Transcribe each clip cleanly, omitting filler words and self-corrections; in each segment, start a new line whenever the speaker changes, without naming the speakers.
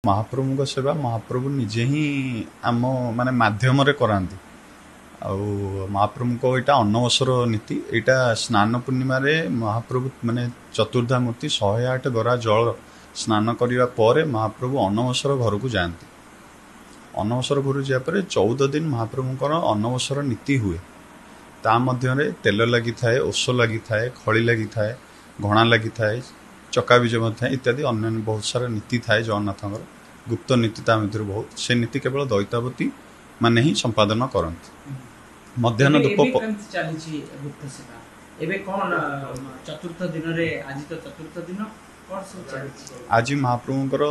महाप्रभु सेवा महाप्रभु निजे ही आम माने माध्यम कराती महाप्रभु को यहाँ अनवसर नीति यहाँ स्नान पूर्णिमा महाप्रभु माने चतुर्धा मूर्ति 108 गरा जल स्नान करने पर महाप्रभु अनवसर घर को जाती। अनवसर घर जापर 14 दिन महाप्रभुंकर अनवसर नीति हुए। ता मध्य तेल लगी थाए, ओष लगी थाए, खड़ी लगी थाए, घणा लगी थाए, चका बीज इत्यादि अन्य बहुत सारा नीति थाए। जगन्नाथ गुप्त नीति ता मध्य बहुत से नीति केवल दैतावती माने ही संपादन करती। मध्याह्न धूप
चतुर्थ दिन रे आज तो चतुर्थ दिन
आज महाप्रभुंकर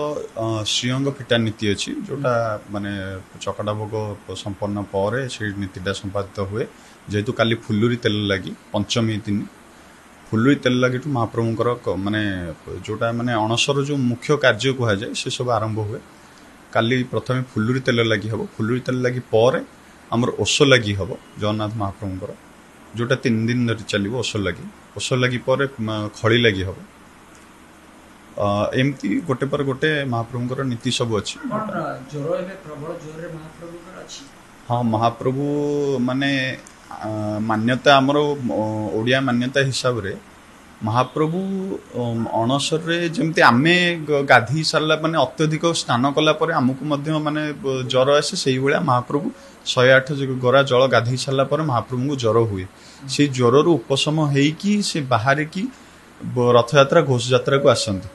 श्रीअंग फिटा नीति अच्छी जोटा माने चकटा भोग संपन्न पर से नीतिटा संपादित हुए। जेहेतु काली फुल्लुरी तेल लगी पंचमी दिन फुल्लुरी तेल लगी महाप्रभुंकर माने जोटा माने अणसर जो मुख्य कार्य कह जाए से सब आरंभ हुए। काली प्रथम फुल्लुरी तेल लगी हम, फुल्लुरी तेल लगी पर आमर ओष लगी हम जगन्नाथ महाप्रभुंकर जोटा 3 दिन चलो। ओष लगी पर खड़ी लगी हम एमती गोटे पर गोटे महाप्रभुंकर नीति सब अच्छी। हाँ महाप्रभु माने मान्यता आमर ओडिया मान्यता हिसाब रे महाप्रभु अणसर रे जमती आमे गाधी सारा माने अत्यधिक स्नान कला पर आमको मध्य माने ज्वर आसे से भाया महाप्रभु 108 गरा जल गाधी सारा पर महाप्रभु को ज्वर हुए। से ज्वर रु उपशम होइकी से बाहर की रथ यात्रा घोष यात्रा को आसती।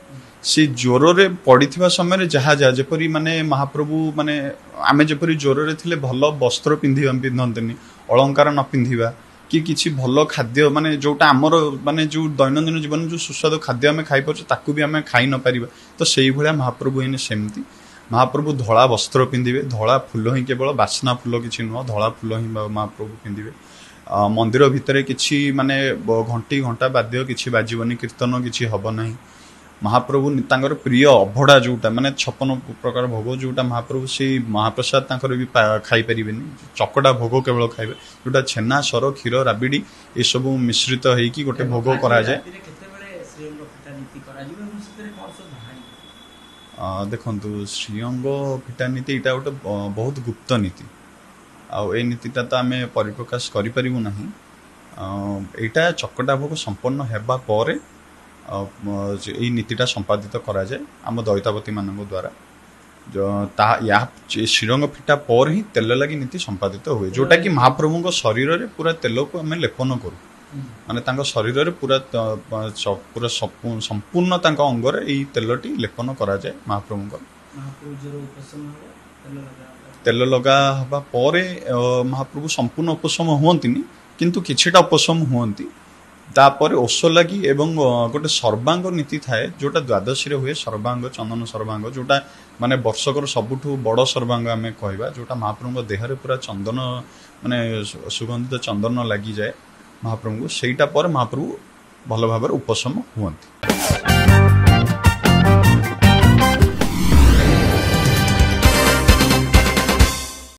से ज्वर रे पड़िथिबा समय जहाँ जहाँ जपरी माने महाप्रभु माने आमे जपरी ज्वर रे थिले भल वस्त्र पिंधंतनी, अलंकार न पिंधिबा कि किछि भल खाद्य माने जोटा आमर माने जो दैनंदिन जीवन जो सुस्वादु खाद्य आमे खाई परछे ताकू भी आमे खाई न परिबा। तो सेही भलिया महाप्रभु हेने सेमती महाप्रभु धला वस्त्र पिंधिबे, धला फूल ही केवल बासना फूल किछि नुह, धला फूल ही महाप्रभु पिंधिबे। मंदिर भितर किछि माने घंटी घंटा वाद्य किछि बाजिबनी, कीर्तन किछि हब नाही। महाप्रभु तांकर प्रिय अभड़ा जोटा माने 56 प्रकार भोग जोटा महाप्रभु से महाप्रसाद तांकर भी खाई परिबेनी। चकटा भोग केवल खाइबे जोटा छेना सर क्षीर राबिड़ी ए सब मिश्रित होइकी गोटे भोग करा जाए। देखंतु श्रीअंग फिटा नीति एटा गोटे बहुत गुप्त नीति आउ ए नीतिटा तो आमे परिप्रकाश करि परिबु नाही। एटा चकटा भोग संपन्न हेबा परे यही नीतिटा संपादित करा जाए आम दैतावती मान द्वारा। श्रीअंग फिटा पर ही तेल लगी नीति संपादित हुए जोटा कि महाप्रभु शरीर रे पूरा तेल को आम लेपन करूँ माने शरीर रे पूरा पूरा संपूर्ण अंगर यही तेलटी लेपन करा जाए। महाप्रभु तेल लगा हवा परे महाप्रभु संपूर्ण उपशम हुअंतिनी किंतु किछिटा उपशम हुअंती। तापर ओष लगी एवं गोटे सर्वांग नीति थाए जोटा द्वादशी रे हुए। सर्वांग चंदन सर्वांग जोटा माने वर्षकर सबुठु बड़ सर्वांग आमे कहबा जोटा महाप्रभु देह रे पूरा चंदन माने सुगंधित चंदन लगी जाए महाप्रभु को। सेटा पर महाप्रभु भल भाव उपशम हुअंती।